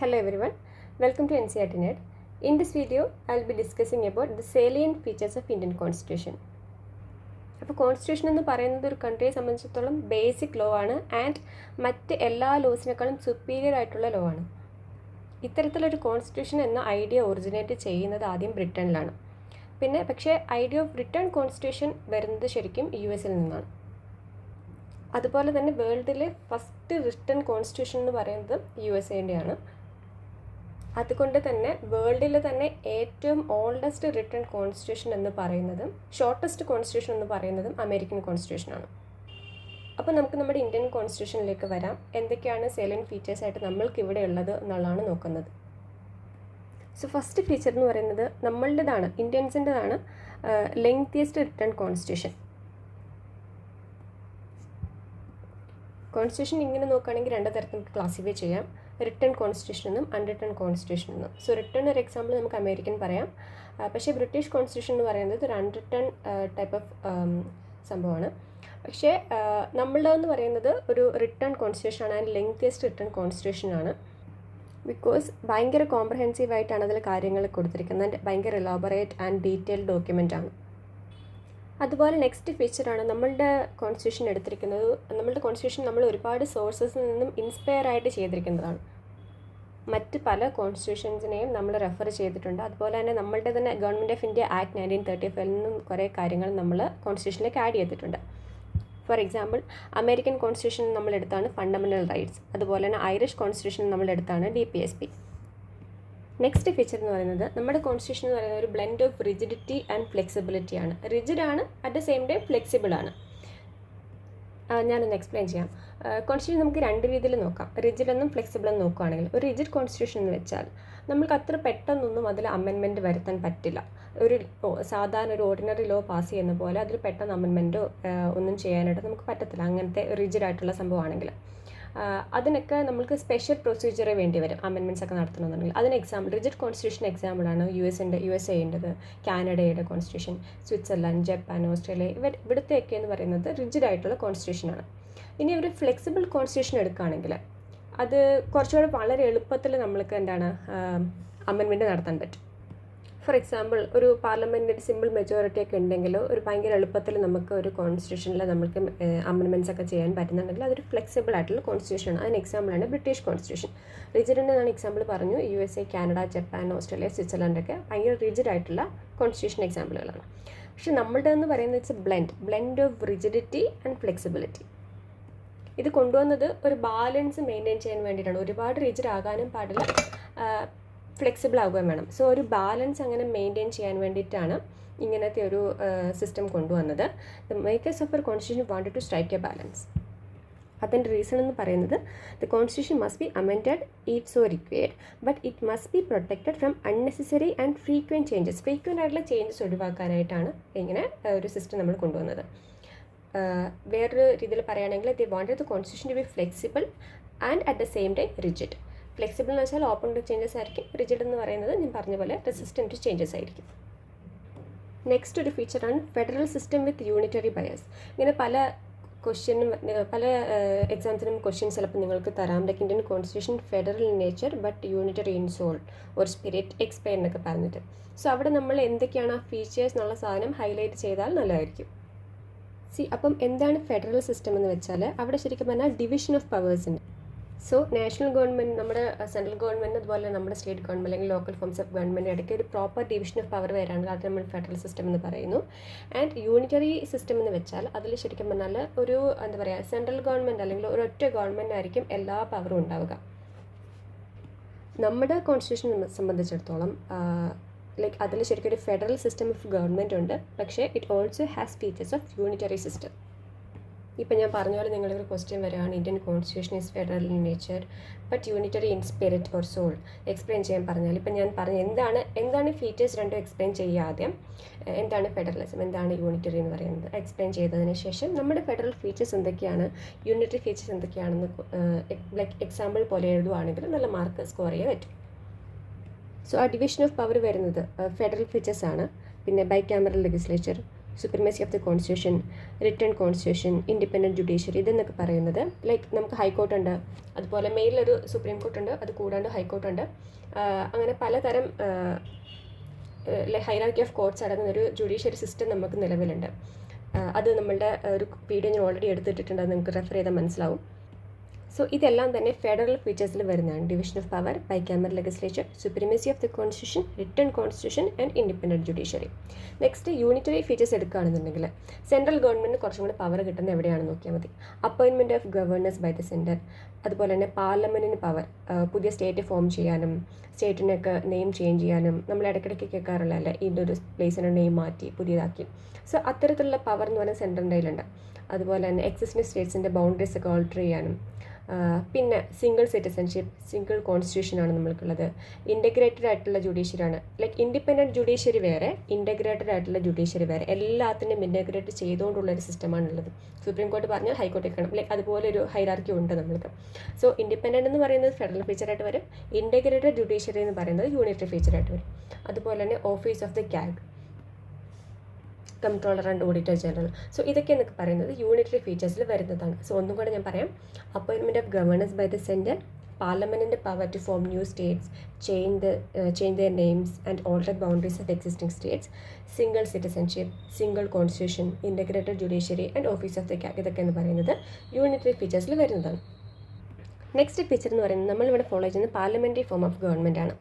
Hello everyone, welcome to NCERT Net. In this video, I will be discussing about the salient features of Indian Constitution. അപ്പോൾ constitution എന്ന് പറയുന്നത് ഒരു കൺട്രിയെ സംബന്ധിച്ചിടത്തോളം basic law ആണ് and മറ്റ് എല്ലാ ലോസിനേക്കാളും സുപ്പീരിയർ ആയിട്ടുള്ള ലോ ആണ്. ഇത്തരത്തിലൊരു കോൺസ്റ്റിറ്റ്യൂഷൻ എന്ന ഐഡിയ ഒറിജിനേറ്റ് ചെയ്യുന്നത് ആദ്യം ബ്രിട്ടനിലാണ്. പക്ഷേ ഐഡിയ ഓഫ് റിട്ടേൺ കോൺസ്റ്റിറ്റ്യൂഷൻ വരുന്നത് ശരിക്കും US നിന്നാണ്. അതുപോലെ തന്നെ വേൾഡിലെ ഫസ്റ്റ് റിട്ടേൺ കോൺസ്റ്റിറ്റ്യൂഷൻ എന്ന് പറയുന്നത് USA-ൻ്റെയാണ്. അതുകൊണ്ട് തന്നെ വേൾഡിൽ തന്നെ ഏറ്റവും ഓൾഡസ്റ്റ് റിട്ടേൺ കോൺസ്റ്റിറ്റ്യൂഷൻ എന്ന് പറയുന്നതും ഷോർട്ടസ്റ്റ് കോൺസ്റ്റിറ്റ്യൂഷൻ എന്ന് പറയുന്നതും അമേരിക്കൻ കോൺസ്റ്റിറ്റ്യൂഷനാണ്. അപ്പോൾ നമുക്ക് നമ്മുടെ ഇന്ത്യൻ കോൺസ്റ്റിറ്റ്യൂഷനിലേക്ക് വരാം. എന്തൊക്കെയാണ് സൈലന്റ് ഫീച്ചേഴ്സ് ആയിട്ട് നമ്മൾക്ക് ഇവിടെ ഉള്ളത് എന്നുള്ളതാണ് നോക്കുന്നത്. സോ ഫസ്റ്റ് ഫീച്ചർ എന്ന് പറയുന്നത് നമ്മളുടേതാണ്, ഇന്ത്യൻസിൻ്റെതാണ് ലെങ്തിയസ്റ്റ് റിട്ടേൺ കോൺസ്റ്റിറ്റ്യൂഷൻ. കോൺസ്റ്റിറ്റ്യൂഷൻ ഇങ്ങനെ നോക്കുകയാണെങ്കിൽ രണ്ട് തരത്തിൽ നമുക്ക് ക്ലാസിഫൈ ചെയ്യാം, റിട്ടേൺ കോൺസ്റ്റിറ്റ്യൂഷൻ എന്നും അൺറിട്ടേൺ കോൺസ്റ്റിറ്റ്യൂഷൻ എന്നും. സോ റിട്ടേൺ ഒരു എക്സാമ്പിൾ നമുക്ക് അമേരിക്കൻ പറയാം, പക്ഷേ ബ്രിട്ടീഷ് കോൺസ്റ്റിറ്റ്യൂഷൻ എന്ന് പറയുന്നത് ഒരു അൺറിട്ടേൺ ടൈപ്പ് ഓഫ് സംഭവമാണ്. പക്ഷേ നമ്മളുടെന്ന് പറയുന്നത് ഒരു റിട്ടേൺ കോൺസ്റ്റിറ്റ്യൂഷൻ ആണ് ആൻഡ് ലെങ്തിയസ്റ്റ് റിട്ടേൺ കോൺസ്റ്റിറ്റ്യൂഷൻ ആണ്. ബിക്കോസ് ഭയങ്കര കോംപ്രഹെൻസീവ് ആയിട്ടാണ് അതിൽ കാര്യങ്ങൾ കൊടുത്തിരിക്കുന്നത്, ഭയങ്കര എലാബറേറ്റ് ആൻഡ് ഡീറ്റെയിൽഡ് ഡോക്യുമെൻ്റ് ആണ്. അതുപോലെ നെക്സ്റ്റ് ഫീച്ചറാണ് നമ്മളുടെ കോൺസ്റ്റിറ്റ്യൂഷൻ എടുത്തിരിക്കുന്നത്. നമ്മളുടെ കോൺസ്റ്റിറ്റ്യൂഷൻ നമ്മൾ ഒരുപാട് സോഴ്സസിൽ നിന്നും ഇൻസ്പയർ ആയിട്ട് ചെയ്തിരിക്കുന്നതാണ്. മറ്റ് പല കോൺസ്റ്റിറ്റ്യൂഷൻസിനെയും നമ്മൾ റെഫർ ചെയ്തിട്ടുണ്ട്. അതുപോലെ തന്നെ നമ്മളുടെ തന്നെ ഗവൺമെൻറ് ഓഫ് ഇന്ത്യ ആക്ട് 1935 നിന്നും കുറേ കാര്യങ്ങൾ നമ്മൾ കോൺസ്റ്റിറ്റ്യൂഷനിലേക്ക് ആഡ് ചെയ്തിട്ടുണ്ട്. ഫോർ എക്സാമ്പിൾ അമേരിക്കൻ കോൺസ്റ്റിറ്റ്യൂഷൻ നമ്മളെടുത്താണ് ഫണ്ടമെൻ്റൽ റൈറ്റ്സ്. അതുപോലെ തന്നെ ഐറിഷ് കോൺസ്റ്റിറ്റ്യൂഷൻ നമ്മളെടുത്താണ് DPSP. നെക്സ്റ്റ് ഫീച്ചർ എന്ന് പറയുന്നത് നമ്മുടെ കോൺസ്റ്റിറ്റ്യൂഷൻ എന്ന് പറയുന്നത് ഒരു blend of rigidity and flexibility ആണ്. റിജിഡ് ആണ്, at the same time flexible ആണ്. ഞാനൊന്ന് എക്സ്പ്ലെയിൻ ചെയ്യാം. കോൺസ്റ്റിറ്റ്യൂഷൻ നമുക്ക് രണ്ട് രീതിയിൽ നോക്കാം, റിജിഡ് എന്നും ഫ്ലെക്സിബിൾ എന്നും നോക്കുകയാണെങ്കിൽ. ഒരു റിജിഡ് കോൺസ്റ്റിറ്റ്യൂഷൻ എന്ന് വെച്ചാൽ നമുക്ക് അത്ര പെട്ടെന്നൊന്നും അതിൽ അമെൻമെൻറ്റ് വരുത്താൻ പറ്റില്ല. ഒരു സാധാരണ ഒരു ഓർഡിനറി ലോ പാസ് ചെയ്യുന്ന പോലെ അതിൽ പെട്ടെന്ന് അമെൻമെൻറ്റോ ഒന്നും ചെയ്യാനായിട്ട് നമുക്ക് പറ്റത്തില്ല, അങ്ങനത്തെ റിജിഡ് ആയിട്ടുള്ള സംഭവമാണെങ്കിൽ. അതിനൊക്കെ നമുക്ക് സ്പെഷ്യൽ പ്രൊസീജിയറെ വേണ്ടി വരും അമെൻമെൻറ്റ്സ് ഒക്കെ നടത്തണമെന്നുണ്ടെങ്കിൽ. അതിന് എക്സാമ്പിൾ റിജിഡ് കോൺസ്റ്റിറ്റ്യൂഷൻ എക്സാമ്പിളാണ് USA-ൻ്റെത്, കാനഡയുടെ കോൺസ്റ്റിറ്റ്യൂഷൻ, സ്വിറ്റ്സർലൻഡ്, ജപ്പാൻ, ഓസ്ട്രേലിയ, ഇവിടുത്തെയൊക്കെ എന്ന് പറയുന്നത് റിജിഡ് ആയിട്ടുള്ള കോൺസ്റ്റിറ്റ്യൂഷനാണ്. ഇനി ഒരു ഫ്ലെക്സിബിൾ കോൺസ്റ്റിറ്റ്യൂഷൻ എടുക്കുകയാണെങ്കിൽ അത് കുറച്ചുകൂടെ വളരെ എളുപ്പത്തിൽ നമ്മൾക്ക് അമെൻമെൻറ്റ് നടത്താൻ പറ്റും. ഫോർ എക്സാമ്പിൾ ഒരു പാർലമെൻറ്റിൻ്റെ സിമ്പിൾ മെജോറിറ്റി ഒക്കെ ഉണ്ടെങ്കിൽ ഒരു ഭയങ്കര എളുപ്പത്തിൽ നമുക്ക് ഒരു കോൺസ്റ്റിറ്റ്യൂഷനിൽ നമുക്ക് അമെൻമെൻറ്റ്സ് ഒക്കെ ചെയ്യാൻ പറ്റുന്നുണ്ടെങ്കിൽ അതൊരു ഫ്ലെക്സിബിൾ ആയിട്ടുള്ള കോൺസ്റ്റിറ്റ്യൂഷൻ ആണ്. അതിന് എക്സാമ്പിളാണ് ബ്രിട്ടീഷ് കോൺസ്റ്റിറ്റ്യൂഷൻ. റിജിഡിൻ്റെ ഞാൻ എക്സാമ്പിൾ പറഞ്ഞു. USA, കാനഡ, ജപ്പാൻ, ഓസ്ട്രേലിയ, സ്വിറ്റ്സർലൻഡൊക്കെ ഭയങ്കര റിജിഡ് ആയിട്ടുള്ള കോൺസ്റ്റിറ്റ്യൂഷൻ എക്സാമ്പിളുകളാണ്. പക്ഷേ നമ്മളുടെ എന്ന് പറയുന്നത് it's blend of rigidity and flexibility. ഇത് കൊണ്ടുവന്നത് ഒരു ബാലൻസ് മെയിൻറ്റെയിൻ ചെയ്യാൻ വേണ്ടിയിട്ടാണ്. ഒരുപാട് റിജിഡ് ആകാനും പാടില്ല, ഫ്ലെക്സിബിൾ ആവുകയും വേണം. സോ ഒരു ബാലൻസ് അങ്ങനെ മെയിൻറ്റെയിൻ ചെയ്യാൻ വേണ്ടിയിട്ടാണ് ഇങ്ങനത്തെ ഒരു സിസ്റ്റം കൊണ്ടുവന്നത്. The makers of a constitution wanted to strike a balance. അതിൻ്റെ റീസൺ എന്ന് പറയുന്നത് the constitution must be amended if so required, but it must be protected from unnecessary and frequent changes. Frequent ആയിട്ടുള്ള changes ഒഴിവാക്കാനായിട്ടാണ് ഇങ്ങനെ ഒരു system നമ്മൾ കൊണ്ടുവന്നത്. വേറൊരു രീതിയിൽ പറയുകയാണെങ്കിൽ they wanted the constitution to be flexible and at the same time rigid. Flexible എന്ന് വെച്ചാൽ ഓപ്പൺ ടു ചേഞ്ചസ് ആയിരിക്കും, റിജിഡ് എന്ന് പറയുന്നത് ഞാൻ പറഞ്ഞ പോലെ റെസിസ്റ്റൻറ്റ് ടു ചേഞ്ചസ് ആയിരിക്കും. നെക്സ്റ്റ് ഒരു ഫീച്ചറാണ് federal system with unitary bias. ഇങ്ങനെ പല എക്സാംസിനും ക്വസ്റ്റ്യൻ ചിലപ്പോൾ നിങ്ങൾക്ക് തരാം, like Indian constitution federal in nature but unitary in soul or spirit explain എന്നൊക്കെ പറഞ്ഞിട്ട്. സോ അവിടെ നമ്മൾ എന്തൊക്കെയാണ് ആ ഫീച്ചേഴ്സ് എന്നുള്ള സാധനം ഹൈലൈറ്റ് ചെയ്താൽ നല്ലതായിരിക്കും. അപ്പം എന്താണ് ഫെഡറൽ സിസ്റ്റം എന്ന് വെച്ചാൽ അവിടെ ശരിക്കും പറഞ്ഞാൽ ഡിവിഷൻ ഓഫ് പവേഴ്സ് ഉണ്ട്. സോ നാഷണൽ ഗവൺമെൻറ്, നമ്മുടെ സെൻട്രൽ ഗവൺമെൻറ്, അതുപോലെ നമ്മുടെ സ്റ്റേറ്റ് ഗവൺമെൻറ് അല്ലെങ്കിൽ ലോക്കൽ ഫോംസ് ഓഫ് ഗവൺമെൻറ് ഇടയ്ക്ക് ഒരു പ്രോപ്പർ ഡിവിഷൻ ഓഫ് പവർ വരാണെങ്കിൽ അത് നമ്മൾ ഫെഡറൽ സിസ്റ്റം എന്ന് പറയുന്നു. ആൻഡ് യൂണിറ്ററി സിസ്റ്റം എന്ന് വെച്ചാൽ അതിൽ ശരിക്കും പറഞ്ഞാൽ ഒരു സെൻട്രൽ ഗവൺമെൻറ് അല്ലെങ്കിൽ ഒരൊറ്റ ഗവൺമെൻറ് ആയിരിക്കും എല്ലാ പവറും ഉണ്ടാവുക. നമ്മുടെ കോൺസ്റ്റിറ്റ്യൂഷൻ സംബന്ധിച്ചിടത്തോളം ലൈക്ക് അതിൽ ശരിക്കും ഒരു ഫെഡറൽ സിസ്റ്റം ഓഫ് ഗവൺമെൻറ് ഉണ്ട്, പക്ഷേ it also has features of unitary system. ഇപ്പം ഞാൻ പറഞ്ഞ പോലെ നിങ്ങളൊരു ക്വസ്റ്റ്യൻ വരികയാണ്, Indian constitution is federal in nature but unitary in spirit or soul, explain ചെയ്യാൻ പറഞ്ഞാൽ ഇപ്പം ഞാൻ പറഞ്ഞ എന്താണ് ഫീച്ചേഴ്സ് രണ്ടും എക്സ്പ്ലെയിൻ ചെയ്യുക. ആദ്യം എന്താണ് ഫെഡറലിസം, എന്താണ് യൂണിറ്ററി എന്ന് പറയുന്നത് എക്സ്പ്ലെയിൻ ചെയ്തതിന് ശേഷം നമ്മുടെ ഫെഡറൽ ഫീച്ചേഴ്സ് എന്തൊക്കെയാണ്, യൂണിറ്ററി ഫീച്ചേഴ്സ് എന്തൊക്കെയാണെന്ന് ലൈക്ക് എക്സാമ്പിൾ പോലെ എഴുതുവാണെങ്കിൽ നല്ല മാർക്ക് സ്കോർ ചെയ്യാൻ പറ്റും. സോ ആ ഡിവിഷൻ ഓഫ് പവർ വരുന്നത് ഫെഡറൽ ഫീച്ചേഴ്സ് ആണ്. പിന്നെ bicameral legislature, supremacy of the constitution, written constitution, independent judiciary ഇതെന്നൊക്കെ പറയുന്നത് ലൈക്ക് നമുക്ക് ഹൈക്കോർട്ടുണ്ട്, അതുപോലെ മെയിലൊരു സുപ്രീം കോർട്ടുണ്ട്, അത് കൂടാണ്ട് ഹൈക്കോർട്ടുണ്ട്. അങ്ങനെ പലതരം ഹൈറാർക്കി ഓഫ് കോർട്ട്സ് അടങ്ങുന്ന ഒരു ജുഡീഷ്യറി സിസ്റ്റം നമുക്ക് നിലവിലുണ്ട്. അത് നമ്മളുടെ ഒരു വീഡിയോ ഞാൻ ഓൾറെഡി എടുത്തിട്ടുണ്ട്, അത് നിങ്ങൾക്ക് റെഫർ ചെയ്താൽ മനസ്സിലാവും. സോ ഇതെല്ലാം തന്നെ ഫെഡറൽ ഫീച്ചേഴ്സിൽ വരുന്നതാണ്. Division of power, bicameral legislature, supremacy of the constitution, written constitution and independent judiciary. Next unitary features എടുക്കുകയാണെന്നുണ്ടെങ്കിൽ സെൻട്രൽ ഗവൺമെൻറ്റിന് കുറച്ചും കൂടി പവർ കിട്ടുന്നത് എവിടെയാണെന്ന് നോക്കിയാൽ മതി. Appointment of governors by the centre, അതുപോലെ തന്നെ പാർലമെൻറ്റിന് പവർ, പുതിയ സ്റ്റേറ്റ് ഫോം ചെയ്യാനും സ്റ്റേറ്റിനൊക്കെ നെയിം ചേഞ്ച് ചെയ്യാനും നമ്മൾ ഇടയ്ക്കിടയ്ക്ക് കേൾക്കാറുള്ളതല്ലേ ഇതൊരു പ്ലേസിൻ്റെ നെയിം മാറ്റി പുതിയതാക്കി. സോ അത്തരത്തിലുള്ള പവർ എന്ന് പറയുന്നത് സെൻട്രലിൻ്റെ കയ്യിലുണ്ട്. അതുപോലെ തന്നെ എക്സിസ്റ്റിംഗ് സ്റ്റേറ്റ്സിൻ്റെ ബൗണ്ടറീസ് ഒക്കെ ഓൾട്ടർ ചെയ്യാനും. പിന്നെ സിംഗിൾ സിറ്റിസൺഷിപ്പ്, സിംഗിൾ കോൺസ്റ്റിറ്റ്യൂഷനാണ് നമ്മൾക്കുള്ളത്. ഇൻ്റഗ്രേറ്റഡ് ആയിട്ടുള്ള ജുഡീഷ്യറിയാണ്. ലൈക്ക് ഇൻഡിപെൻഡൻറ്റ് ജുഡീഷ്യറി വേറെ, ഇൻ്റഗ്രേറ്റഡ് ആയിട്ടുള്ള ജുഡീഷ്യറി വേറെ. എല്ലാത്തിനും ഇൻ്റഗ്രേറ്റ് ചെയ്തുകൊണ്ടുള്ളൊരു സിസ്റ്റമാണുള്ളത്. സുപ്രീം കോർട്ട് പറഞ്ഞാൽ ഹൈക്കോർട്ടിൽ കാണും. ലൈക്ക് അതുപോലെ ഒരു ഹൈറാർക്കി ഉണ്ട് നമ്മൾക്ക്. സോ ഇൻഡിപെൻഡൻറ്റ് എന്ന് പറയുന്നത് ഫെഡറൽ ഫീച്ചറായിട്ട് വരും, ഇൻ്റഗ്രേറ്റഡ് ജുഡീഷ്യറി എന്ന് പറയുന്നത് യൂണിറ്ററി ഫീച്ചറായിട്ട് വരും. അതുപോലെ തന്നെ office of the CAG, comptroller and auditor general. So ഇതൊക്കെ എന്നൊക്കെ പറയുന്നത് യൂണിറ്ററി ഫീച്ചേഴ്സിൽ വരുന്നതാണ്. സോ ഒന്നും കൂടെ ഞാൻ പറയാം. Appointment of governors by the centre, പാർലമെൻറ്റിൻ്റെ power to form new states, change their names and alter boundaries of existing states, single citizenship, single constitution, integrated judiciary and office of the CAG ഇതൊക്കെ എന്ന് പറയുന്നത് unitary ഫീച്ചേഴ്സിൽ വരുന്നതാണ്. Next feature എന്ന് പറയുന്നത് നമ്മളിവിടെ follow ചെയ്യുന്നത് parliamentary form of government ആണ്.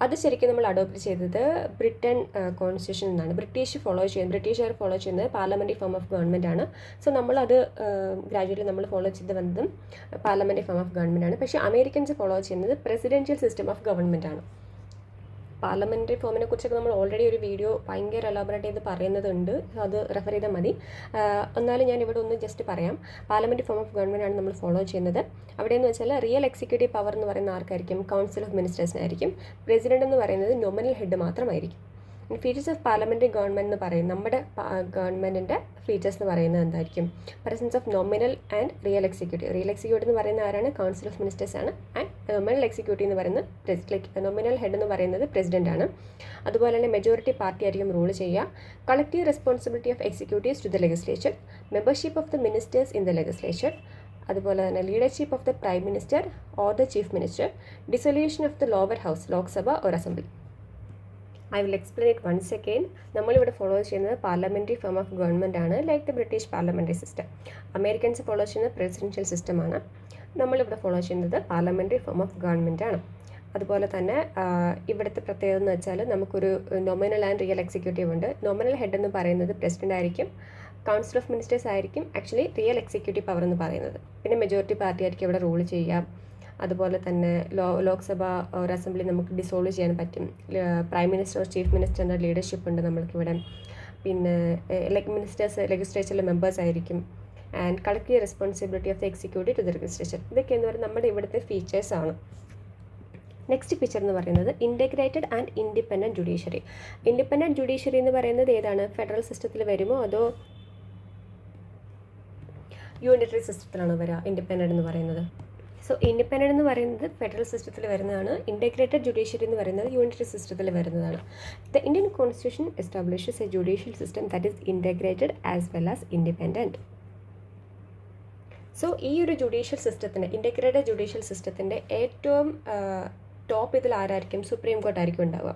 അത് ശരിക്കും നമ്മൾ അഡോപ്റ്റ് ചെയ്തത് ബ്രിട്ടൻ കോൺസ്റ്റിറ്റ്യൂഷൻ എന്നാണ്. ബ്രിട്ടീഷുകാർ ഫോളോ ചെയ്യുന്നത് പാർലമെൻ്ററി ഫോം ഓഫ് ഗവൺമെൻറ് ആണ്. സോ നമ്മളത് ഗ്രാജുവലി നമ്മൾ ഫോളോ ചെയ്ത് വന്നതും പാർലമെൻ്ററി ഫോം ഓഫ് ഗവൺമെൻറ് ആണ്. പക്ഷേ അമേരിക്കൻസ് ഫോളോ ചെയ്യുന്നത് പ്രസിഡൻഷ്യൽ സിസ്റ്റം ഓഫ് ഗവൺമെൻറ് ആണ്. പാർലമെൻ്ററി ഫോമിനെ കുറിച്ചൊക്കെ നമ്മൾ ഓൾറെഡി ഒരു വീഡിയോ ഭയങ്കര എലാബറേറ്റ് ചെയ്ത് പറയുന്നതുണ്ട്, അത് റെഫർ ചെയ്താൽ മതി. എന്നാലും ഞാൻ ഇവിടെ ഒന്ന് ജസ്റ്റ് പറയാം. പാർലമെൻ്ററി ഫോം ഓഫ് ഗവൺമെൻറ് ആണ് നമ്മൾ ഫോളോ ചെയ്യുന്നത്. അവിടെയെന്ന് വെച്ചാൽ റിയൽ എക്സിക്യൂട്ടീവ് പവർ എന്ന് പറയുന്ന ആർക്കായിരിക്കും? കൗൺസിൽ ഓഫ് മിനിസ്റ്റേഴ്സിനായിരിക്കും. പ്രസിഡന്റ് എന്ന് പറയുന്നത് നോമിനൽ ഹെഡ് മാത്രമായിരിക്കും. ഫീച്ചേഴ്സ് ഓഫ് പാർലമെൻ്ററി ഗവൺമെൻറ് എന്ന് പറയുന്നത് നമ്മുടെ ഗവൺമെൻറ്റിൻ്റെ ഫീച്ചേഴ്സ് എന്ന് പറയുന്നത് എന്തായിരിക്കും? Presence of nominal and real executive. Real executive എന്ന് പറയുന്ന ആരാണ്? കൗൺസിൽ ഓഫ് മിനിസ്റ്റേഴ്സ് ആണ്. ആൻഡ് നോമിനൽ എക്സിക്യൂട്ടീവ് എന്ന് പറയുന്നത് നോമിനൽ ഹെഡ് എന്ന് പറയുന്നത് പ്രസിഡൻ്റ് ആണ്. അതുപോലെ തന്നെ മെജോറിറ്റി പാർട്ടി ആയിരിക്കും റൂൾ ചെയ്യുക. Collective responsibility of executives to the legislature, membership of the ministers in the legislature, അതുപോലെ തന്നെ leadership of the prime minister or the chief minister, dissolution of the lower house, Lok Sabha or assembly. I will explain it once again. നമ്മളിവിടെ follow ചെയ്യുന്നത് parliamentary form of government ആണ്, like the British parliamentary system. Americans follow ചെയ്യുന്നത് presidential സിസ്റ്റമാണ്. നമ്മളിവിടെ follow ചെയ്യുന്നത് parliamentary form of government ആണ്. അതുപോലെ തന്നെ ഇവിടുത്തെ പ്രത്യേകത എന്ന് വെച്ചാൽ നമുക്കൊരു നോമിനൽ ആൻഡ് റിയൽ എക്സിക്യൂട്ടീവ് ഉണ്ട്. നോമിനൽ ഹെഡ് എന്ന് പറയുന്നത് പ്രസിഡൻ്റ് ആയിരിക്കും. കൗൺസിൽ ഓഫ് മിനിസ്റ്റേഴ്സ് ആയിരിക്കും ആക്ച്വലി റിയൽ എക്സിക്യൂട്ടീവ് പവർ എന്ന് പറയുന്നത്. പിന്നെ മെജോറിറ്റി പാർട്ടി ആയിരിക്കും ഇവിടെ റൂൾ ചെയ്യുക. അതുപോലെ തന്നെ ലോക്സഭ ഒരു അസംബ്ലി നമുക്ക് ഡിസോൾവ് ചെയ്യാൻ പറ്റും. പ്രൈം മിനിസ്റ്റർ ചീഫ് മിനിസ്റ്ററിൻ്റെ ലീഡർഷിപ്പ് ഉണ്ട് നമ്മൾക്കിവിടെ. പിന്നെ മിനിസ്റ്റേഴ്സ് ലെജിസ്ലേച്ചറിലെ മെമ്പേഴ്സ് ആയിരിക്കും. And collective responsibility of the executive to the legislature. ഇതൊക്കെ എന്ന് പറയുന്നത് നമ്മുടെ ഇവിടുത്തെ ഫീച്ചേഴ്സാണ്. നെക്സ്റ്റ് ഫീച്ചർ എന്ന് പറയുന്നത് integrated and independent judiciary. Independent judiciary എന്ന് പറയുന്നത് ഏതാണ്? ഫെഡറൽ സിസ്റ്റത്തിൽ വരുമോ അതോ യൂണിറ്ററി സിസ്റ്റത്തിലാണോ വരിക ഇൻഡിപെൻഡൻറ്റ് എന്ന് പറയുന്നത്? സോ ഇൻഡിപെൻഡൻറ്റ് എന്ന് പറയുന്നത് ഫെഡറൽ സിസ്റ്റത്തിൽ വരുന്നതാണ്. ഇൻ്റഗ്രേറ്റഡ് ജുഡീഷ്യറി എന്ന് പറയുന്നത് യൂണിറ്ററി സിസ്റ്റത്തിൽ വരുന്നതാണ്. The Indian constitution establishes A judicial system that is integrated as well as independent. So ഈ ഒരു ജുഡീഷ്യൽ സിസ്റ്റത്തിൻ്റെ ഇൻ്റഗ്രേറ്റഡ് ജുഡീഷ്യൽ സിസ്റ്റത്തിൻ്റെ ഏറ്റവും ടോപ്പ് ഇതിൽ ആരായിരിക്കും? സുപ്രീം കോർട്ട് ആയിരിക്കും ഉണ്ടാവുക.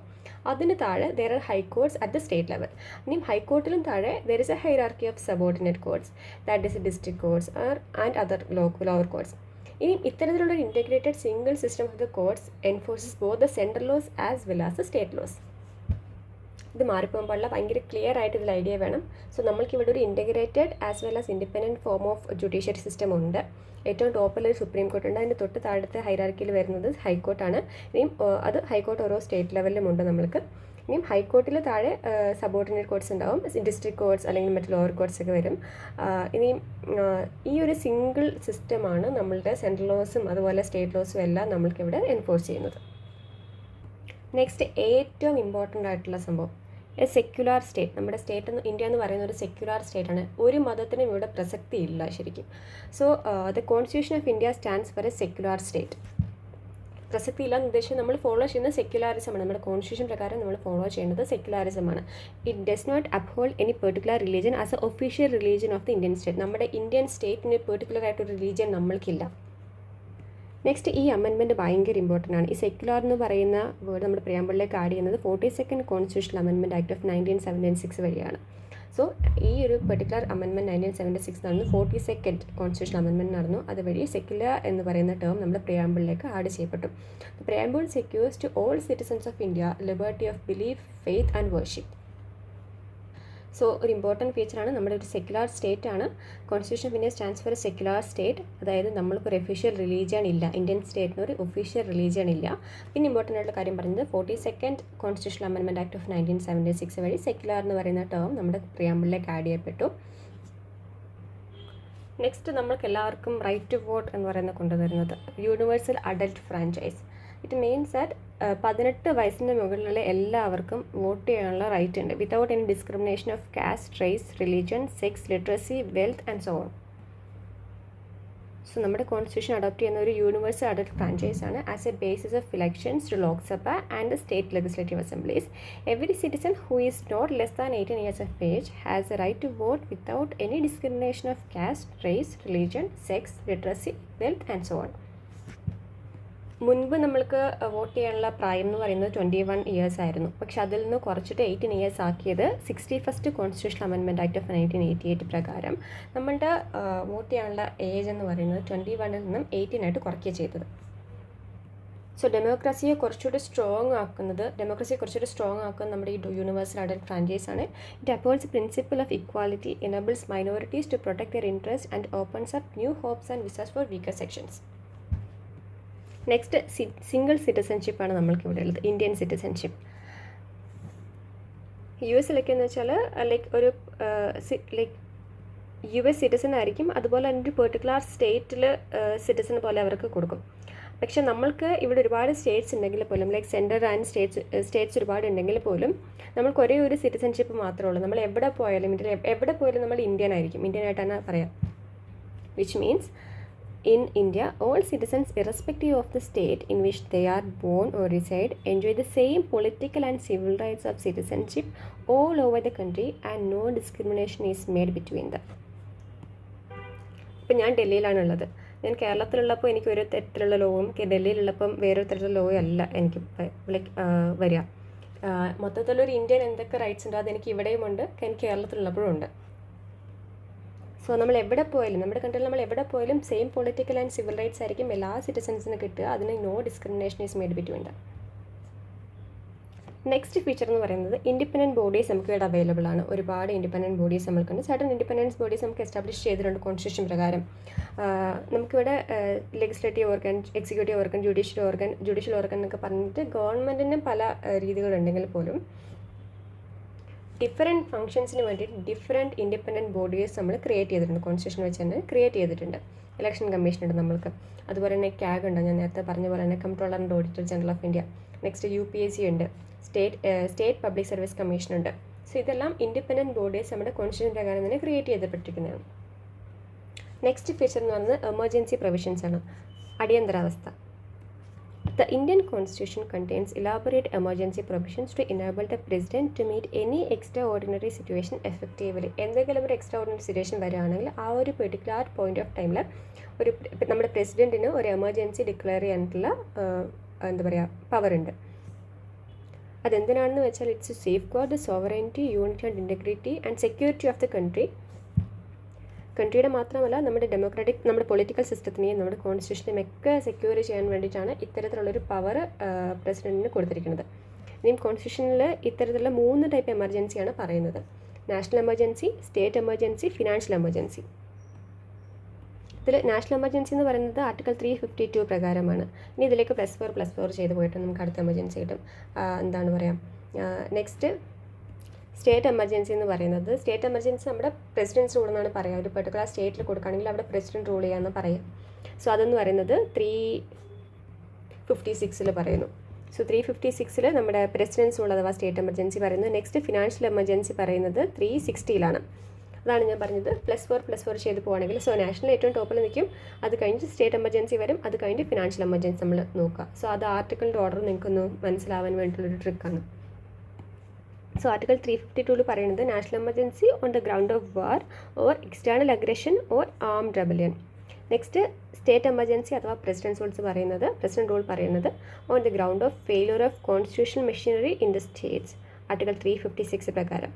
അതിന് താഴെ there are high courts at the state level. ഇനിയും ഹൈക്കോർട്ടിലും താഴെ there is a hierarchy of subordinate courts, that is district courts and other lower courts. ഇനി ഇത്തരത്തിലുള്ള integrated single system of the courts enforces both the central laws as well as the state laws. ഇത് മാറിപ്പോകാൻ പാടില്ല, ഭയങ്കര clear ആയിട്ട് ഇതിൽ idea വേണം. So നമ്മൾക്കിവിടെ ഒരു integrated as well as independent form of judiciary system ഉണ്ട്. ഏറ്റവും ടോപ്പിലൊരു സുപ്രീം കോർട്ട് ഉണ്ട്. അതിൻ്റെ തൊട്ട് താഴത്തെ ഹൈറാർക്കിയിൽ വരുന്നത് ഹൈക്കോർട്ടാണ്. ഇനിയും അത് ഹൈക്കോർട്ട് ഓരോ സ്റ്റേറ്റ് ലെവലിലും ഉണ്ട് നമ്മൾക്ക്. ഇനിയും ഹൈക്കോർട്ടിൽ താഴെ സബോർഡിനേറ്റ് കോർട്ട്സ് ഉണ്ടാവും, ഡിസ്ട്രിക്ട് കോർട്ട്സ് അല്ലെങ്കിൽ മറ്റ് ലോവർ കോർട്ട്സ് ഒക്കെ വരും. ഇനിയും ഈ ഒരു സിംഗിൾ സിസ്റ്റമാണ് നമ്മളുടെ സെൻട്രൽ ലോസും അതുപോലെ സ്റ്റേറ്റ് ലോസും എല്ലാം നമ്മൾക്കിവിടെ എൻഫോഴ്സ് ചെയ്യുന്നത്. നെക്സ്റ്റ് ഏറ്റവും ഇമ്പോർട്ടൻ്റ് ആയിട്ടുള്ള സംഭവം എ സെക്യുലാർ സ്റ്റേറ്റ്. നമ്മുടെ സ്റ്റേറ്റ് ഇന്ത്യ എന്ന് പറയുന്ന ഒരു സെക്യുലാർ സ്റ്റേറ്റാണ്. ഒരു മതത്തിനും ഇവിടെ പ്രസക്തി ഇല്ല ശരിക്കും. So the constitution of India stands for A secular state. പ്രസക്തി ഇല്ലാന്ന് ഉദ്ദേശിച്ച് നമ്മൾ ഫോളോ ചെയ്യുന്ന സെക്യുലാരിസമാണ്. നമ്മുടെ കോൺസ്റ്റിറ്റ്യൂഷൻ പ്രകാരം നമ്മൾ ഫോളോ ചെയ്യുന്നത് സെക്യുലാരിസമാണ്. It does not uphold any particular religion as a official religion of the Indian state. നമ്മുടെ ഇന്ത്യൻ സ്റ്റേറ്റിന് പെർട്ടിക്കുലർ ആയിട്ടൊരു റിലീജിയൻ നമ്മൾക്കില്ല. നെക്സ്റ്റ്, ഈ അമെൻമെൻറ്റ് ഭയങ്കര ഇമ്പോർട്ടൻ്റ് ആണ്. ഈ സെക്യുലർ എന്ന് പറയുന്ന വേർഡ് നമ്മുടെ പ്രിയാമ്പിളിലേക്ക് ആഡ് ചെയ്യുന്നത് 42nd constitutional amendment act of 1976 വഴിയാണ്. സോ ഈ ഒരു പെർട്ടിക്കുലർ അമെൻമെൻറ്റ് 1976 നടന്നു, 42nd കോൺസ്റ്റിറ്റ്യൂഷണൽ അമെൻമെൻറ്റ് നടന്നു. അതുവഴി സെക്യുലർ എന്ന് പറയുന്ന ടേം നമ്മുടെ പ്രിയാമ്പിളിലേക്ക് ആഡ് ചെയ്യപ്പെട്ടു. Preamble secures to all citizens of India liberty of belief, faith and worship. So ഒരു ഇമ്പോർട്ടൻറ്റ് ഫീച്ചറാണ്. നമ്മുടെ ഒരു സെക്യുലർ സ്റ്റേറ്റ് ആണ് കോൺസ്റ്റിറ്റ്യൂഷൻ. പിന്നെ സ്റ്റാൻഡ്സ് ഫോർ സെക്യുലർ സ്റ്റേറ്റ്, അതായത് നമ്മൾക്കൊരു ഒഫീഷ്യൽ റിലീജിയൻ ഇല്ല, ഇന്ത്യൻ സ്റ്റേറ്റിന് ഒരു ഒഫീഷ്യൽ റിലീജിയൻ ഇല്ല. പിന്നെ ഇമ്പോർട്ടൻ്റ് ആയിട്ടുള്ള കാര്യം പറയുന്നത് 42nd constitutional amendment act of 1976 വഴി സെക്യുലർ എന്ന് പറയുന്ന ടേം നമ്മുടെ പ്രിയാമ്പിളിലേക്ക് ആഡ് ചെയ്യപ്പെട്ടു. നെക്സ്റ്റ്, നമ്മൾക്ക് എല്ലാവർക്കും റൈറ്റ് ടു വോട്ട് എന്ന് പറയുന്നത് കൊണ്ടുവരുന്നത് universal adult franchise. It means that 18 വയസ്സിൻ്റെ മുകളിലുള്ള എല്ലാവർക്കും വോട്ട് ചെയ്യാനുള്ള റൈറ്റ് ഉണ്ട്, without any discrimination of caste, race, religion, sex, literacy, wealth and so on. So നമ്മുടെ കോൺസ്റ്റിറ്റ്യൂഷൻ അഡോപ്റ്റ് ചെയ്യുന്ന ഒരു യൂണിവേഴ്സൽ അഡൽട്ട് ഫ്രാഞ്ചൈസ് ആണ്. As A basis of elections to Lok Sabha and the state legislative assemblies, every citizen who is not less than 18 years of age has A right to vote without any discrimination of caste, race, religion, sex, literacy, wealth and so on. മുൻപ് നമ്മൾക്ക് vote ചെയ്യാനുള്ള പ്രായം എന്ന് പറയുന്നത് 21 years ആയിരുന്നു. പക്ഷെ അതിൽ നിന്ന് കുറച്ചിട്ട് 18 years ആക്കിയത് 61st constitutional amendment act of 1988 പ്രകാരം നമ്മളുടെ വോട്ട് ചെയ്യാനുള്ള ഏജ് എന്ന് പറയുന്നത് 21 നിന്നും 18 ആയിട്ട് കുറയ്ക്കുക ചെയ്തത്. സോ ഡെമോക്രസിയെ കുറച്ചുകൂടി സ്ട്രോങ് ആക്കുന്നത് നമ്മുടെ ഈ യൂണിവേഴ്സൽ അഡൽട്ട് ഫ്രാഞ്ചൈസ് ആണ്. It upholds principle of equality, enables minorities to protect their interest and opens up new hopes and വിസസ് for weaker sections. Next, single സിറ്റിസൺഷിപ്പാണ് നമ്മൾക്കിവിടെ ഉള്ളത്, ഇന്ത്യൻ സിറ്റിസൺഷിപ്പ്. US എന്ന് വെച്ചാൽ ഒരു US സിറ്റിസൺ ആയിരിക്കും. അതുപോലെ തന്നെ ഒരു പെർട്ടിക്കുലർ സ്റ്റേറ്റിൽ സിറ്റിസൺ പോലെ അവർക്ക് കൊടുക്കും. പക്ഷെ നമ്മൾക്ക് ഇവിടെ ഒരുപാട് സ്റ്റേറ്റ്സ് ഉണ്ടെങ്കിൽ പോലും, സെൻട്രൽ ആൻഡ് സ്റ്റേറ്റ്സ് ഒരുപാട് ഉണ്ടെങ്കിൽ പോലും നമ്മൾക്ക് ഒരേ ഒരു സിറ്റിസൺഷിപ്പ് മാത്രമേ ഉള്ളൂ. നമ്മൾ എവിടെ പോയാലും നമ്മൾ ഇന്ത്യൻ ആയിരിക്കും, ഇന്ത്യൻ ആയിട്ടാണ് പറയാം. Which means in India, all citizens, irrespective of the state in which they are born or reside, enjoy the same political and civil rights of citizenship all over the country and no discrimination is made between them. ഇപ്പം ഞാൻ ഡൽഹിയിലാണുള്ളത്. ഞാൻ കേരളത്തിലുള്ളപ്പോൾ എനിക്ക് ഒരു തരത്തിലുള്ള ലോവും ഡൽഹിയിലുള്ളപ്പം വേറൊരു തരത്തിലുള്ള ലോയും അല്ല എനിക്ക് വരിക. മൊത്തത്തിലൊരു ഇന്ത്യൻ എന്തൊക്കെ റൈറ്റ്സ് ഉണ്ടോ അതെനിക്ക് ഇവിടെയും ഉണ്ട്, എനിക്ക് കേരളത്തിലുള്ളപ്പോഴും ഉണ്ട്. സോ നമ്മൾ എവിടെ പോയാലും, നമ്മുടെ കൺട്രിയിൽ നമ്മൾ എവിടെ പോയാലും same political and civil rights ആയിരിക്കും എല്ലാ സിറ്റിസൺസിന് കിട്ടുക. അതിന് no discrimination is made between them. Next feature എന്ന് പറയുന്നത് ഇൻഡിപെൻഡൻറ്റ് ബോഡീസ് നമുക്ക് ഇവിടെ അവൈലബിൾ ആണ്. ഒരുപാട് ഇൻഡിപെൻഡൻറ്റ് ബോഡീസ് നമുക്കുണ്ട്. സർട്ടൻ ഇൻഡിപെൻഡൻസ് ബോഡീസ് നമുക്ക് എസ്റ്റാബ്ലിഷ് ചെയ്തിട്ടുണ്ട് കോൺസ്റ്റിറ്റ്യൂഷൻ പ്രകാരം. നമുക്കിവിടെ legislative organ, executive organ, judicial organ എന്നൊക്കെ പറഞ്ഞിട്ട് ഗവൺമെൻറ്റിന് പല രീതികളുണ്ടെങ്കിൽ പോലും ഡിഫറെൻറ്റ് ഫംഗ്ഷൻസിന് വേണ്ടിയിട്ട് ഡിഫറെൻറ്റ് ഇൻഡിപെൻഡൻറ്റ് ബോഡീസ് നമ്മൾ ക്രിയേറ്റ് ചെയ്തിട്ടുണ്ട്. കോൺസ്റ്റിറ്റ്യൂഷൻ വെച്ച് തന്നെ ക്രിയേറ്റ് ചെയ്തിട്ടുണ്ട്. ഇലക്ഷൻ കമ്മീഷൻ ഉണ്ട് നമ്മൾക്ക്. അതുപോലെ തന്നെ CAG ഉണ്ട്, ഞാൻ നേരത്തെ പറഞ്ഞ പോലെ തന്നെ comptroller and auditor general of India. Next UPSC ഉണ്ട്, സ്റ്റേറ്റ് പബ്ലിക് സർവീസ് കമ്മീഷൻ ഉണ്ട്. സോ ഇതെല്ലാം ഇൻഡിപെൻഡൻറ്റ് ബോഡീസ് നമ്മുടെ കോൺസ്റ്റിറ്റ്യൂഷൻ പ്രകാരം തന്നെ ക്രിയേറ്റ് ചെയ്യപ്പെട്ടിരിക്കുന്നതാണ്. നെക്സ്റ്റ് ഫീച്ചർ എന്ന് പറയുന്നത് എമർജൻസി പ്രൊവിഷൻസ് ആണ്, അടിയന്തരാവസ്ഥ. The Indian Constitution contains elaborate emergency provisions to enable the President to meet any extraordinary situation effectively. എന്തെങ്കിലും ഒരു എക്സ്ട്രാ സിറ്റുവേഷൻ വരികയാണെങ്കിൽ ആ ഒരു പെർട്ടിക്കുലർ പോയിന്റ് ഓഫ് ടൈമിൽ നമ്മുടെ പ്രസിഡൻറ്റിന് ഒരു എമർജൻസി ഡിക്ലെയർ ചെയ്യാനുള്ള പവർ ഉണ്ട്. അതെന്തിനാണെന്ന് വെച്ചാൽ it's to safeguard the sovereignty, unity and integrity and security of the കൺട്രിയുടെ മാത്രമല്ല നമ്മുടെ പൊളിറ്റിക്കൽ സിസ്റ്റത്തിനെയും നമ്മുടെ കോൺസ്റ്റിറ്റ്യൂഷനെയും ഒക്കെ സെക്യൂർ ചെയ്യാൻ വേണ്ടിയിട്ടാണ് ഇത്തരത്തിലുള്ളൊരു പവർ പ്രസിഡൻറ്റിന് കൊടുത്തിരിക്കുന്നത്. ഇനിയും കോൺസ്റ്റിറ്റ്യൂഷനിൽ ഇത്തരത്തിലുള്ള 3 ടൈപ്പ് എമർജൻസിയാണ് പറയുന്നത്: national emergency, state emergency, financial emergency. ഇതിൽ നാഷണൽ എമർജൻസി എന്ന് പറയുന്നത് ആർട്ടിക്കിൾ 352 പ്രകാരമാണ്. ഇനി ഇതിലേക്ക് +4 ചെയ്ത് പോയിട്ട് നമുക്ക് അടുത്ത എമർജൻസി കിട്ടും. നെക്സ്റ്റ് സ്റ്റേറ്റ് എമർജൻസി എന്ന് പറയുന്നത്, സ്റ്റേറ്റ് എമർജൻസി നമ്മുടെ പ്രസിഡൻസ് റൂൾ എന്നാണ് പറയുക. ഒരു പെർട്ടിക്കുലർ സ്റ്റേറ്റിൽ കൊടുക്കുകയാണെങ്കിൽ അവിടെ പ്രസിഡൻറ്റ് റൂൾ ചെയ്യാമെന്ന് പറയാം. സോ അതെന്ന് പറയുന്നത് 356 പറയുന്നു. സോ 356 നമ്മുടെ പ്രസിഡൻസ് റൂൾ അഥവാ സ്റ്റേറ്റ് എമർജൻസി പറയുന്നു. നെക്സ്റ്റ് ഫിനാൻഷ്യൽ എമർജൻസി പറയുന്നത് 360 അതാണ് ഞാൻ പറഞ്ഞത്, +4 ചെയ്ത് പോവുകയാണെങ്കിൽ. സോ നാഷണൽ ഏറ്റവും ടോപ്പിൽ നിൽക്കും, അത് കഴിഞ്ഞിട്ട് സ്റ്റേറ്റ് എമർജൻസി വരും, അത് കഴിഞ്ഞിട്ട് ഫിനാൻഷ്യൽ എമർജൻസി നമ്മൾ നോക്കുക. സോ അത് ആർട്ടിക്കിളിൻ്റെ ഓർഡർ നിങ്ങൾക്കൊന്ന് മനസ്സിലാവാൻ വേണ്ടിയിട്ടുള്ളൊരു ട്രിക്കാണ്. സോ ആർട്ടിക്കിൾ 352 പറയുന്നത് national emergency on the ground of war or external aggression or armed rebellion. Next state emergency അഥവാ പ്രസിഡന്റ് റൂൾ പറയുന്നത് on the ground of failure of constitutional machinery in the States. Article 356 പ്രകാരം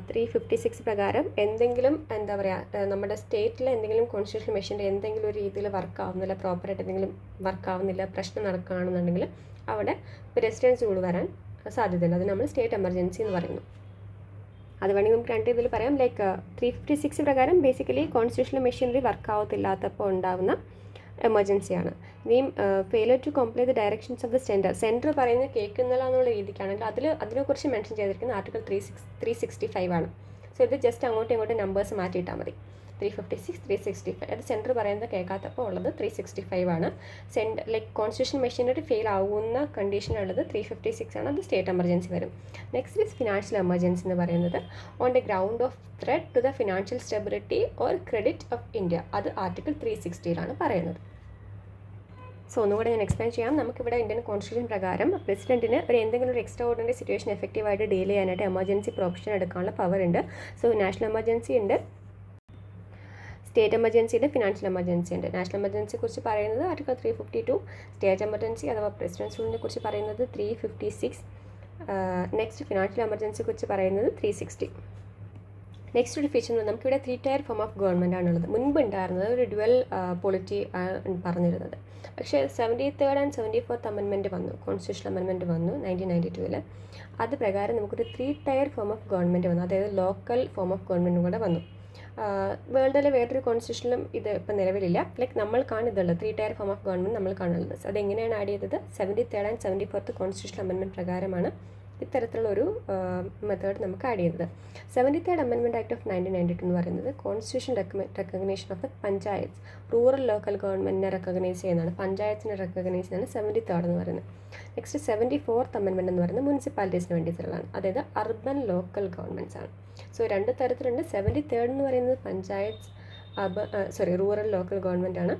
356 പ്രകാരം എന്തെങ്കിലും എന്താ പറയുക, നമ്മുടെ സ്റ്റേറ്റിൽ എന്തെങ്കിലും കോൺസ്റ്റിറ്റ്യൂഷണൽ മെഷീനറി എന്തെങ്കിലും ഒരു രീതിയിൽ വർക്ക് ആവുന്നില്ല, പ്രോപ്പറായിട്ട് എന്തെങ്കിലും വർക്ക് ആവുന്നില്ല, പ്രശ്നം നടക്കുകയാണെന്നുണ്ടെങ്കിൽ അവിടെ പ്രസിഡൻസ് റൂൾ വരാൻ സാധ്യതയുണ്ട്. അത് നമ്മൾ സ്റ്റേറ്റ് എമർജൻസി എന്ന് പറയുന്നു. അത് വേണമെങ്കിൽ നമുക്ക് രണ്ട് ഇതിൽ പറയാം. ലൈക്ക് 356 പ്രകാരം ബേസിക്കലി കോൺസ്റ്റിറ്റ്യൂഷണൽ മെഷീനറി വർക്ക് ആവത്തില്ലാത്തപ്പോൾ ഉണ്ടാകുന്ന എമർജൻസിയാണ്. ഇനിയും failure to complete the directions of the centre പറയുന്നത് കേൾക്കുന്നില്ല എന്നുള്ള രീതിക്കാണെങ്കിൽ അതിനെക്കുറിച്ച് മെൻഷൻ ചെയ്തിരിക്കുന്ന ആർട്ടിക്കിൾ 365 ആണ്. സോ ഇത് ജസ്റ്റ് അങ്ങോട്ടും ഇങ്ങോട്ടും നമ്പേഴ്സ് മാറ്റിയിട്ടാൽ മതി. 356, 365 അത് സെൻറ്റർ പറയുന്നത് കേൾക്കാത്തപ്പോൾ ഉള്ളത് 365 ആണ്. ലൈക്ക് കോൺസ്റ്റിറ്റ്യൂഷൻ മെഷീനറി ഫെയിൽ ആവുന്ന കണ്ടീഷനുള്ളത് 356 ആണ്. അത് സ്റ്റേറ്റ് എമർജൻസി വരും. നെക്സ്റ്റ് ഈസ് ഫിനാൻഷ്യൽ എമർജൻസി എന്ന് പറയുന്നത് on the ground of threat to the financial stability or credit of India. അത് ആർട്ടിക്കിൾ 360 പറയുന്നത്. സോ ഒന്നുകൂടെ ഞാൻ എക്സ്പ്ലെയിൻ ചെയ്യാം. നമുക്കിവിടെ ഇന്ത്യൻ കോൺസ്റ്റിറ്റ്യൂഷൻ പ്രകാരം പ്രസിഡന്റിന് എന്തെങ്കിലും ഒരു എക്സ്ട്രാ ഓർഡിനറി സിറ്റുവേഷൻ എഫക്റ്റീവായിട്ട് ഡീൽ ചെയ്യാനായിട്ട് എമർജൻസി പ്രൊവിഷൻ എടുക്കാനുള്ള പവർ ഉണ്ട്. സോ നാഷണൽ എമർജൻസി ഉണ്ട്, സ്റ്റേറ്റ് എമർജൻസി ഉണ്ട്, ഫിനാൻഷ്യൽ എമർജൻസി ഉണ്ട്. നാഷണൽ എമർജൻസിയെ കുറിച്ച് പറയുന്നത് ആർട്ടിക്കിൾ 352, സ്റ്റേറ്റ് എമർജൻസി അഥവാ പ്രസിഡൻസ് റൂളിനെ കുറിച്ച് പറയുന്നത് 356, നെക്സ്റ്റ് ഫിനാൻഷ്യൽ എമർജൻസിയെ കുറിച്ച് പറയുന്നത് 360. നെക്സ്റ്റ് ഒരു ഫീച്ചർ നമുക്കിവിടെ 3 ടയർ ഫോം ഓഫ് ഗവൺമെൻറ് ആണുള്ളത്. മുൻപ് ഉണ്ടായിരുന്നത് ഒരു ഡ്യുവൽ പൊളിറ്റി പറഞ്ഞിരുന്നത്. പക്ഷേ 73rd ആൻഡ് 74th അമെൻമെൻറ്റ് വന്നു, കോൺസ്റ്റിറ്റ്യൂഷൻ അമെൻമെൻറ്റ് വന്നു 1992. അത് പ്രകാരം നമുക്കൊരു 3 ടയർ ഫോം ഓഫ് ഗവൺമെൻറ് വന്നു, അതായത് ലോക്കൽ ഫോം ഓഫ് ഗവൺമെൻറ്റും കൂടെ വന്നു. വേൾഡിലെ വേറൊരു കോൺസ്റ്റിറ്റ്യൂഷനിലും ഇത് ഇപ്പം നിലവിലില്ല. ലൈക്ക് നമ്മൾ കാണുന്നുള്ളത് 3 ടയർ ഫോം ഓഫ് ഗവൺമെൻറ് നമ്മൾ കാണുന്നത്. അതെങ്ങനെയാണ് ആഡ് ചെയ്തത്? 73rd and 74th constitution amendment പ്രകാരമാണ് ഇത്തരത്തിലുള്ളൊരു മെത്തേഡ് നമുക്ക് ആഡ് ചെയ്തത്. 73rd അമെൻമെൻറ്റ് ആക്ട് ഓഫ് 1992 എന്ന് പറയുന്നത് constitution recognition of the panchayat, rural local ഗവൺമെൻറ്റിനെ റെക്കഗ്നൈസ് ചെയ്യുന്നതാണ്, പഞ്ചായത്തിനെ റെക്കഗ്നൈസ് ചെയ്യുന്നതാണ് 73rd എന്ന് പറയുന്നത്. നെക്സ്റ്റ് 74th അമെൻമെൻറ്റ് എന്ന് പറയുന്നത് മുനിസിപ്പാലിറ്റീസിന് വേണ്ടിയിട്ടുള്ളതാണ്, അതായത് അർബൻ ലോക്കൽ ഗവൺമെൻറ്റ്സ് ആണ്. സോ രണ്ട് തരത്തിലുണ്ട്. 73rd എന്ന് പറയുന്നത് പഞ്ചായത്ത് റൂറൽ ലോക്കൽ ഗവൺമെൻറ് ആണ്.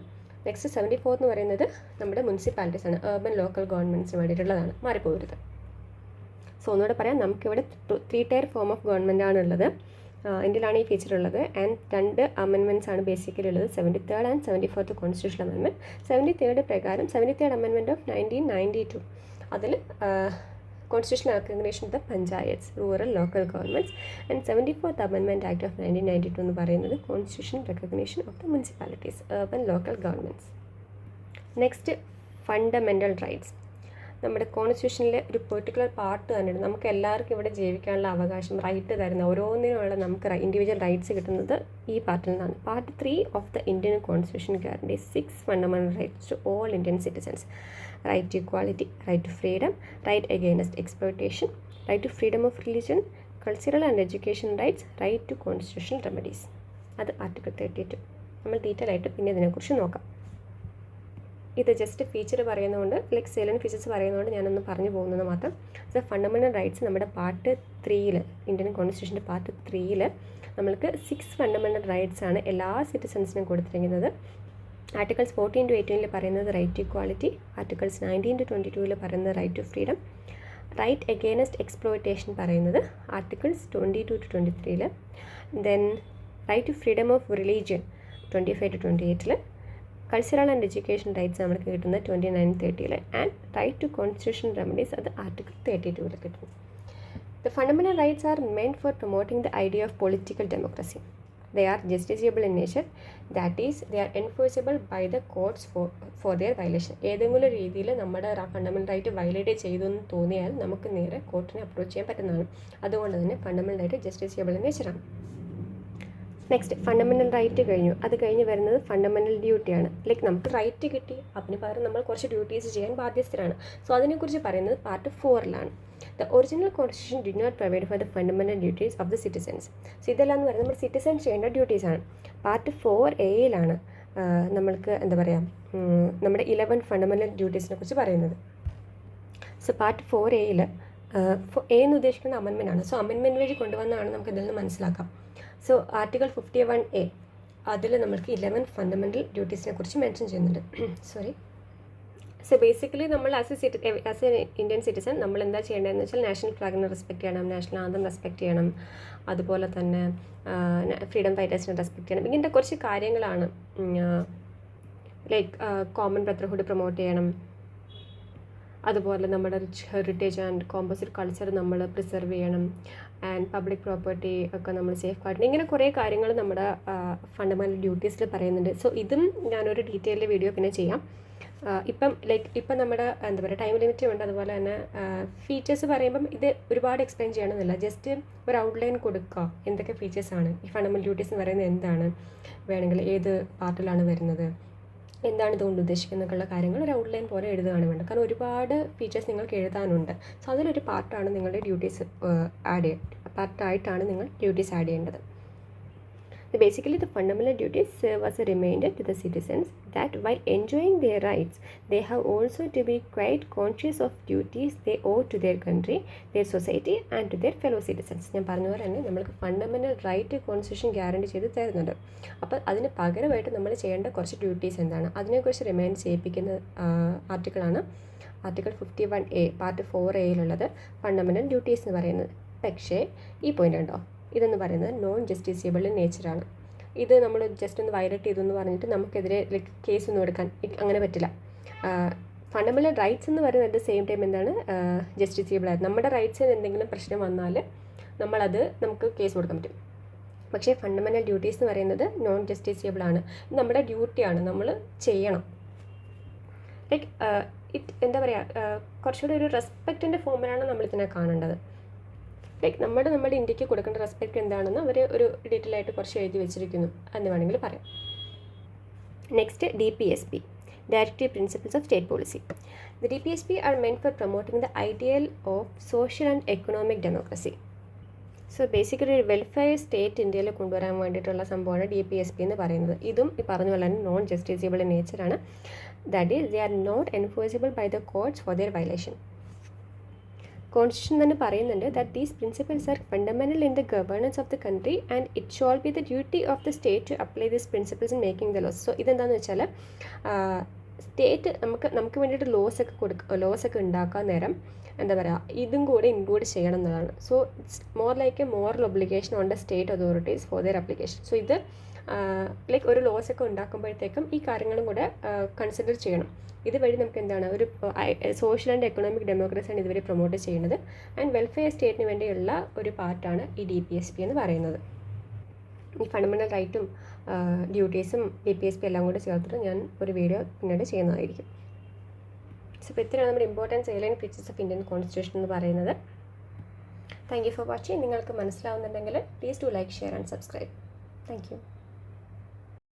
നെക്സ്റ്റ് 74th എന്ന് പറയുന്നത് നമ്മുടെ മുനിസിപ്പാലിറ്റീസ് ആണ്, അർബൻ ലോക്കൽ ഗവൺമെൻറ്റ്സിന് വേണ്ടിയിട്ടുള്ളതാണ്, മാറിപ്പോകരുത്. സോ ഒന്നുകൂടെ പറയാം, നമുക്കിവിടെ 3 ടയർ ഫോം ഓഫ് ഗവൺമെൻറ് ആണുള്ളത്. ഇന്ത്യയിലാണ് ഈ ഫീച്ചർ ഉള്ളത്. ആൻഡ് 2 അമെൻമെൻറ്റ്സ് ആണ് ബേസിക്കലി ഉള്ളത്, 73rd and 74th constitution amendment. 73rd പ്രകാരം 73rd അമെൻമെൻറ്റ് ഓഫ് 1992 അതിൽ constitution recognition of the panchayats, rural local governments. And 74th amendment act of 1992 എന്ന് പറയുന്നത് constitution recognition of the municipalities, urban local governments. Next fundamental rights. നമ്മുടെ കോൺസ്റ്റിറ്റ്യൂഷനിലെ ഒരു particular part തന്നെയുണ്ട്. നമുക്ക് എല്ലാവർക്കും ഇവിടെ ജീവിക്കാനുള്ള അവകാശം, റൈറ്റ് തരുന്ന ഓരോന്നിനുള്ള നമുക്ക് ഇൻഡിവിജ്വൽ റൈറ്റ്സ് കിട്ടുന്നത് ഈ പാർട്ടിൽ നിന്നാണ്. Part 3 of the Indian constitution guarantees 6 fundamental rights to all Indian citizens. Right to equality, right to freedom, right against exploitation, right to freedom of religion, cultural and education rights, right to constitutional remedies. അത് article 32. നമ്മൾ detail ആയിട്ട് പിന്നെ ഇതിനെക്കുറിച്ച് നോക്കാം. ഇത് just feature പറയുന്നതുകൊണ്ട്, like salient features പറയുന്നതുകൊണ്ട് ഞാനൊന്ന് പറഞ്ഞു പോകുന്നത് മാത്രം. സോ ഫണ്ടമെൻ്റൽ റൈറ്റ്സ് നമ്മുടെ പാർട്ട് 3 ഇന്ത്യൻ കോൺസ്റ്റിറ്റ്യൂഷൻ്റെ പാർട്ട് 3 നമ്മൾക്ക് 6 ഫണ്ടമെൻ്റൽ റൈറ്റ്സ് ആണ് എല്ലാ സിറ്റിസൺസിനും കൊടുത്തിരിക്കുന്നത്. ആർട്ടിക്കിൾസ് 14 to 18 പറയുന്നത് right to equality, articles 19 to 22 പറയുന്നത് right to freedom, right against exploitation പറയുന്നത് articles 22 to 23. Then right to freedom of religion 25 to 28. Cultural and education rights നമുക്ക് കിട്ടുന്നത് 29 to 30. ആൻഡ് റൈറ്റ് ടു കോൺസ്റ്റിറ്റ്യൂഷൻ റെമഡീസ് അത് article 32 കിട്ടുന്നു. The fundamental rights are meant for promoting the idea of political democracy. They are justiciable in nature, that is, they are enforceable by the courts for their violation. ഏതെങ്കിലും രീതിയിൽ നമ്മുടെ fundamental right violate ചെയ്തു എന്ന് തോന്നിയാൽ നമുക്ക് നേരെ കോർട്ടിനെ approach ചെയ്യാൻ പറ്റുന്നതാണ്. അതുകൊണ്ട് തന്നെ ഫണ്ടമെൻ്റൽ റൈറ്റ് ജസ്റ്റിസിയബിൾ ഇൻ നേച്ചറാണ്. നെക്സ്റ്റ് ഫണ്ടമെൻ്റൽ റൈറ്റ് കഴിഞ്ഞു. അത് കഴിഞ്ഞ് വരുന്നത് ഫണ്ടമെൻ്റൽ ഡ്യൂട്ടിയാണ്. ലൈക്ക് നമുക്ക് റൈറ്റ് കിട്ടി, അതിന് പകരം നമ്മൾ കുറച്ച് ഡ്യൂട്ടീസ് ചെയ്യാൻ ബാധ്യസ്ഥരാണ്. സോ അതിനെക്കുറിച്ച് പറയുന്നത് part 4 The original constitution did not provide for the fundamental duties of the citizens. So ഇതെല്ലാം എന്ന് പറയുന്നത് നമ്മൾ സിറ്റിസൺ ചെയ്യേണ്ട ഡ്യൂട്ടീസാണ്. പാർട്ട് 4A നമ്മൾക്ക് എന്താ പറയുക, നമ്മുടെ 11 ഫണ്ടമെൻ്റൽ ഡ്യൂട്ടീസിനെ കുറിച്ച് പറയുന്നത്. സോ പാർട്ട് 4A എന്ന് ഉദ്ദേശിക്കുന്ന അമെൻമെൻ്റ് ആണ്. സോ അമെൻമെൻറ്റ് വഴി കൊണ്ടുവന്നാണ് നമുക്ക് ഇതിൽ നിന്ന് മനസ്സിലാക്കാം. സോ ആർട്ടിക്കിൾ 51A അതിൽ നമുക്ക് 11 ഫണ്ടമെൻ്റൽ ഡ്യൂട്ടീസിനെ കുറിച്ച് മെൻഷൻ ചെയ്യുന്നുണ്ട്. സോറി. സോ ബേസിക്കലി നമ്മൾ ആസ് എ ഇന്ത്യൻ സിറ്റിസൺ നമ്മൾ എന്താ ചെയ്യേണ്ടതെന്ന് വെച്ചാൽ നാഷണൽ ഫ്ലാഗിനെ റെസ്പെക്ട് ചെയ്യണം, നാഷണൽ ആന്തം റെസ്പെക്ട് ചെയ്യണം, അതുപോലെ തന്നെ ഫ്രീഡം ഫൈറ്റേഴ്സിനെ റെസ്പെക്ട് ചെയ്യണം. ഇങ്ങനത്തെ കുറച്ച് കാര്യങ്ങളാണ്. ലൈക്ക് കോമൺ ബ്രദർഹുഡ് പ്രൊമോട്ട് ചെയ്യണം, അതുപോലെ നമ്മുടെ rich heritage and composite culture നമ്മൾ പ്രിസർവ് ചെയ്യണം, ആൻഡ് പബ്ലിക് പ്രോപ്പർട്ടി ഒക്കെ നമ്മൾ സേഫ് ഗാർഡ്. ഇങ്ങനെ കുറേ കാര്യങ്ങൾ നമ്മുടെ ഫണ്ടമെൻ്റൽ ഡ്യൂട്ടീസിൽ പറയുന്നുണ്ട്. സോ ഇതും ഞാനൊരു ഡീറ്റെയിൽഡ് വീഡിയോ പിന്നെ ചെയ്യാം. ഇപ്പം നമ്മുടെ എന്താ പറയുക ടൈം ലിമിറ്റ് ഉണ്ട്. അതുപോലെ തന്നെ ഫീച്ചേഴ്സ് പറയുമ്പം ഇത് ഒരുപാട് എക്സ്പ്ലെയിൻ ചെയ്യണമെന്നില്ല, ജസ്റ്റ് ഒരു ഔട്ട്ലൈൻ കൊടുക്കുക. എന്തൊക്കെ ഫീച്ചേഴ്സാണ് ഈ ഫണ്ടമെൻ്റൽ ഡ്യൂട്ടീസ് എന്ന് പറയുന്നത്, എന്താണ്, വേണമെങ്കിൽ ഏത് പാർട്ടിലാണ് വരുന്നത്, എന്താണ് ഇതുകൊണ്ട് ഉദ്ദേശിക്കുന്നതൊക്കെയുള്ള കാര്യങ്ങൾ ഒരു ഔട്ട്ലൈൻ പോലെ എഴുതുകയാണ് വേണ്ടത്. കാരണം ഒരുപാട് ഫീച്ചേഴ്സ് നിങ്ങൾക്ക് എഴുതാനുണ്ട്. സോ അതിലൊരു പാർട്ടാണ് നിങ്ങളുടെ ഡ്യൂട്ടീസ് പാർട്ടായിട്ടാണ് നിങ്ങൾ ഡ്യൂട്ടീസ് ആഡ് ചെയ്യേണ്ടത്. Basically, the fundamental duties serve as a reminder to the citizens that while enjoying their rights, they have also to be quite conscious of duties they owe to their country, their society and to their fellow citizens. ഞാൻ പറഞ്ഞ പോലെ തന്നെ നമ്മൾക്ക് fundamental right constitution guarantee ചെയ്ത് തരുന്നുണ്ട്. അപ്പോൾ അതിന് പകരമായിട്ട് നമ്മൾ ചെയ്യേണ്ട കുറച്ച് ഡ്യൂട്ടീസ് എന്താണ്, അതിനെക്കുറിച്ച് റിമൈൻഡ് ചെയ്യിപ്പിക്കുന്ന ആർട്ടിക്കിളാണ് article 51A part 4A fundamental duties എന്ന് പറയുന്നത്. പക്ഷേ ഈ പോയിൻ്റ് ഉണ്ടോ, ഇതെന്ന് പറയുന്നത് നോൺ ജസ്റ്റിസിയബിൾ ഇൻ നേച്ചറാണ്. ഇത് നമ്മൾ ജസ്റ്റ് ഒന്ന് വയലേറ്റ് ചെയ്തു എന്ന് പറഞ്ഞിട്ട് നമുക്കെതിരെ കേസ് ഒന്നും എടുക്കാൻ അങ്ങനെ പറ്റില്ല. ഫണ്ടമെൻ്റൽ റൈറ്റ്സ് എന്ന് പറയുന്നത് അറ്റ് ദ സെയിം ടൈം എന്താണ് ജസ്റ്റിസിയബിൾ ആയിരുന്നു. നമ്മുടെ റൈറ്റ്സിന് എന്തെങ്കിലും പ്രശ്നം വന്നാൽ നമുക്ക് കേസ് കൊടുക്കാൻ പറ്റും. പക്ഷേ ഫണ്ടമെൻ്റൽ ഡ്യൂട്ടീസ് എന്ന് പറയുന്നത് നോൺ ജസ്റ്റിസിയബിൾ ആണ്. നമ്മുടെ ഡ്യൂട്ടിയാണ്, നമ്മൾ ചെയ്യണം. എന്താ പറയുക, കുറച്ചുകൂടി ഒരു റെസ്പെക്റ്റിൻ്റെ ഫോമിലാണ് നമ്മളിതിനെ കാണേണ്ടത്. നമ്മുടെ ഇന്ത്യക്ക് കൊടുക്കേണ്ട റെസ്പെക്റ്റ് എന്താണെന്ന് അവർ ഒരു ഡീറ്റെയിൽ ആയിട്ട് കുറച്ച് എഴുതി വെച്ചിരിക്കുന്നു എന്ന് വേണമെങ്കിൽ പറയാം. Next DPSP, Directive Principles of State Policy. The DPSP are meant for promoting the ideal of social and economic democracy. So basically ഒരു വെൽഫെയർ സ്റ്റേറ്റ് ഇന്ത്യയിൽ കൊണ്ടുവരാൻ വേണ്ടിയിട്ടുള്ള സംഭവമാണ് DPSP എന്ന് പറയുന്നത്. ഇതും ഈ പറഞ്ഞ പോലെ തന്നെ നോൺ ജസ്റ്റിസിയബിൾ ഇൻ നേച്ചറാണ്. That is they are not enforceable by the courts for their violation. Constitution തന്നെ പറയുന്നുണ്ട് that these principles are fundamental in the governance of the country and it shall be the duty of the state to apply these principles in making the laws. So ഇതെന്താണെന്ന് വെച്ചാൽ state നമുക്ക് വേണ്ടിയിട്ട് loss ഒക്കെ ഉണ്ടാക്കാൻ നേരം എന്താ പറയുക, ഇതും കൂടെ ഇൻക്ലൂഡ് ചെയ്യണം എന്നതാണ്. So it's more like A moral obligation on the state authorities for their application. So ഇത് ഒരു ലോസ് ഒക്കെ ഉണ്ടാക്കുമ്പോഴത്തേക്കും ഈ കാര്യങ്ങളും കൂടെ കൺസിഡർ ചെയ്യണം. ഇതുവഴി നമുക്ക് എന്താണ് ഒരു സോഷ്യൽ ആൻഡ് എക്കണോമിക് ഡെമോക്രസിയാണ് ഇതുവരെ പ്രൊമോട്ട് ചെയ്യുന്നത്. ആൻഡ് വെൽഫെയർ സ്റ്റേറ്റിന് വേണ്ടിയുള്ള ഒരു പാർട്ടാണ് ഈ DPSP എന്ന് പറയുന്നത്. ഈ ഫണ്ടമെൻ്റൽ റൈറ്റും ഡ്യൂട്ടീസും DPSP എല്ലാം കൂടെ ചേർത്തിട്ട് ഞാൻ ഒരു വീഡിയോ പിന്നീട് ചെയ്യുന്നതായിരിക്കും. സോ ഇപ്പോൾ ഇത്രയാണ് നമ്മുടെ important salient features of Indian constitution എന്ന് പറയുന്നത്. Thank you for watching. നിങ്ങൾക്ക് മനസ്സിലാവുന്നുണ്ടെങ്കിൽ please do like, share and subscribe. Thank U.